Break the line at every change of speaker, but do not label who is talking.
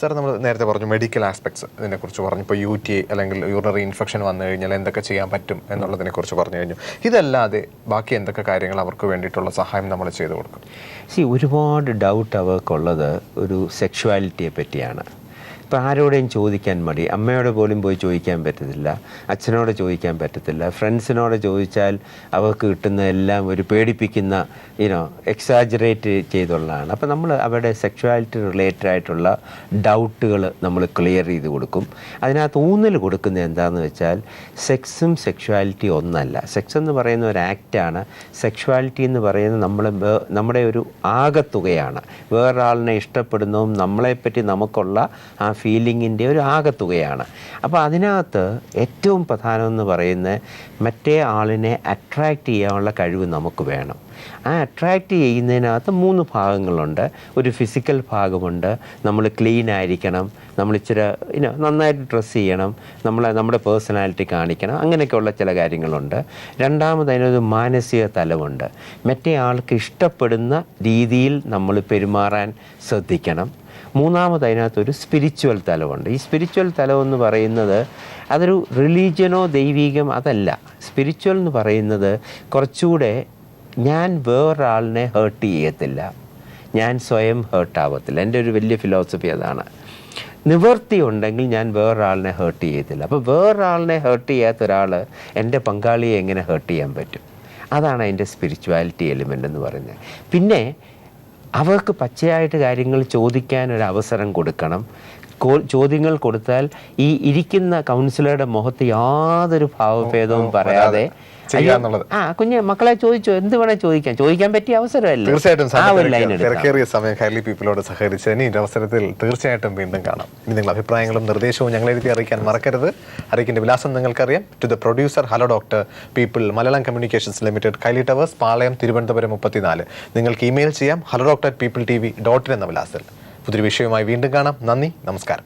Sir, നമ്മൾ നേരത്തെ പറഞ്ഞു മെഡിക്കൽ ആസ്പെക്ട്സ് ഇതിനെക്കുറിച്ച് പറഞ്ഞു. ഇപ്പോൾ UTI അല്ലെങ്കിൽ യൂറിനറി ഇൻഫെക്ഷൻ വന്നു കഴിഞ്ഞാൽ എന്തൊക്കെ ചെയ്യാൻ പറ്റും എന്നുള്ളതിനെക്കുറിച്ച് പറഞ്ഞു കഴിഞ്ഞു. ഇതല്ലാതെ ബാക്കി എന്തൊക്കെ കാര്യങ്ങൾ അവർക്ക് വേണ്ടിയിട്ടുള്ള സഹായം നമ്മൾ ചെയ്തു കൊടുക്കും?
ഒരുപാട് ഡൗട്ട് അവർക്കുള്ളത് ഒരു സെക്ഷുവാലിറ്റിയെ പറ്റിയാണ്. ഇപ്പോൾ ആരോടെയും ചോദിക്കാൻ മടി, അമ്മയോട് പോലും പോയി ചോദിക്കാൻ പറ്റത്തില്ല, അച്ഛനോട് ചോദിക്കാൻ പറ്റത്തില്ല, ഫ്രണ്ട്സിനോട് ചോദിച്ചാൽ അവർക്ക് കിട്ടുന്നതെല്ലാം ഒരു പേടിപ്പിക്കുന്ന എക്സാജറേറ്റ് ചെയ്തുള്ളതാണ്. അപ്പോൾ നമ്മൾ അവരുടെ സെക്ഷുവാലിറ്റി റിലേറ്റഡ് ആയിട്ടുള്ള ഡൗട്ടുകൾ നമ്മൾ ക്ലിയർ ചെയ്ത് കൊടുക്കും. അതിനകത്ത് ഊന്നൽ കൊടുക്കുന്നത് എന്താണെന്ന് വെച്ചാൽ സെക്സും സെക്ഷുവാലിറ്റി ഒന്നല്ല. സെക്സ് എന്ന് പറയുന്ന ഒരു ആക്റ്റാണ്. സെക്ഷുവാലിറ്റി എന്ന് പറയുന്നത് നമ്മുടെ ഒരു ആകത്തുകയാണ്. വേറൊരാളിനെ ഇഷ്ടപ്പെടുന്നതും നമ്മളെപ്പറ്റി നമുക്കുള്ള ആ ഫീലിങ്ങിൻ്റെ ഒരു ആകത്തുകയാണ്. അപ്പോൾ അതിനകത്ത് ഏറ്റവും പ്രധാനം എന്ന് പറയുന്നത് മറ്റേ ആളിനെ അട്രാക്റ്റ് ചെയ്യാനുള്ള കഴിവ് നമുക്ക് വേണം. ആ അട്രാക്റ്റ് ചെയ്യുന്നതിനകത്ത് 3 ഭാഗങ്ങളുണ്ട്. ഒരു ഫിസിക്കൽ ഭാഗമുണ്ട്, നമ്മൾ ക്ലീൻ ആയിരിക്കണം, നമ്മൾ ഇച്ചിരി നന്നായിട്ട് ഡ്രസ്സ് ചെയ്യണം, നമ്മുടെ പേഴ്സണാലിറ്റി കാണിക്കണം, അങ്ങനെയൊക്കെയുള്ള ചില കാര്യങ്ങളുണ്ട്. രണ്ടാമത് അതിനൊരു മാനസിക തലമുണ്ട്. മറ്റേ ആൾക്ക് ഇഷ്ടപ്പെടുന്ന രീതിയിൽ നമ്മൾ പെരുമാറാൻ ശ്രദ്ധിക്കണം. മൂന്നാമത് അതിനകത്തൊരു സ്പിരിച്വൽ തലമുണ്ട്. ഈ സ്പിരിച്വൽ തലം എന്ന് പറയുന്നത് അതൊരു റിലീജിയനോ ദൈവീകം അതല്ല. സ്പിരിച്വൽ എന്ന് പറയുന്നത് കുറച്ചുകൂടെ ഞാൻ വേറൊരാളിനെ ഹേർട്ട് ചെയ്യത്തില്ല, ഞാൻ സ്വയം ഹേർട്ടാവത്തില്ല. എൻ്റെ ഒരു വലിയ ഫിലോസഫി അതാണ്. നിവൃത്തി ഉണ്ടെങ്കിൽ ഞാൻ വേറൊരാളിനെ ഹേർട്ട് ചെയ്യത്തില്ല. അപ്പോൾ വേറൊരാളിനെ ഹേർട്ട് ചെയ്യാത്ത ഒരാൾ എൻ്റെ പങ്കാളിയെ എങ്ങനെ ഹേർട്ട് ചെയ്യാൻ പറ്റും? അതാണ് അതിൻ്റെ സ്പിരിച്വാലിറ്റി എലിമെൻ്റ് എന്ന് പറയുന്നത്. പിന്നെ അവർക്ക് പച്ചയായിട്ട് കാര്യങ്ങൾ ചോദിക്കാനൊരു അവസരം കൊടുക്കണം. ചോദ്യങ്ങൾ കൊടുത്താൽ ഈ ഇരിക്കുന്ന കൗൺസിലറുടെ മുഖത്ത് യാതൊരു ഭാവഭേദവും പറയാതെ കുഞ്ഞ് മക്കളെ ചോദിച്ചോ, എന്ത് വേണേൽ ചോദിക്കാൻ പറ്റിയ അവസരമല്ലേ.
തീർച്ചയായിട്ടും സമയം കൈലി പീപ്പിളോട് സഹകരിച്ചതിന് ഈ അവസരത്തിൽ തീർച്ചയായിട്ടും വീണ്ടും കാണാം. ഇനി നിങ്ങളുടെ അഭിപ്രായങ്ങളും നിർദ്ദേശവും ഞങ്ങളെ എഴുതി അറിയിക്കാൻ മറക്കരുത്. അറിയിക്കേണ്ട വിലാസം നിങ്ങൾക്കറിയാം. To the producer, hello doctor people, Malayalam communications limited, Kaili towers, Palayam, Thiruvananthapuram 34. നിങ്ങൾക്ക് ഇമെയിൽ ചെയ്യാം hello@peopletv.in എന്ന വിലാസത്തിൽ. പുതിയൊരു വിഷയവുമായി വീണ്ടും കാണാം. നന്ദി, നമസ്കാരം.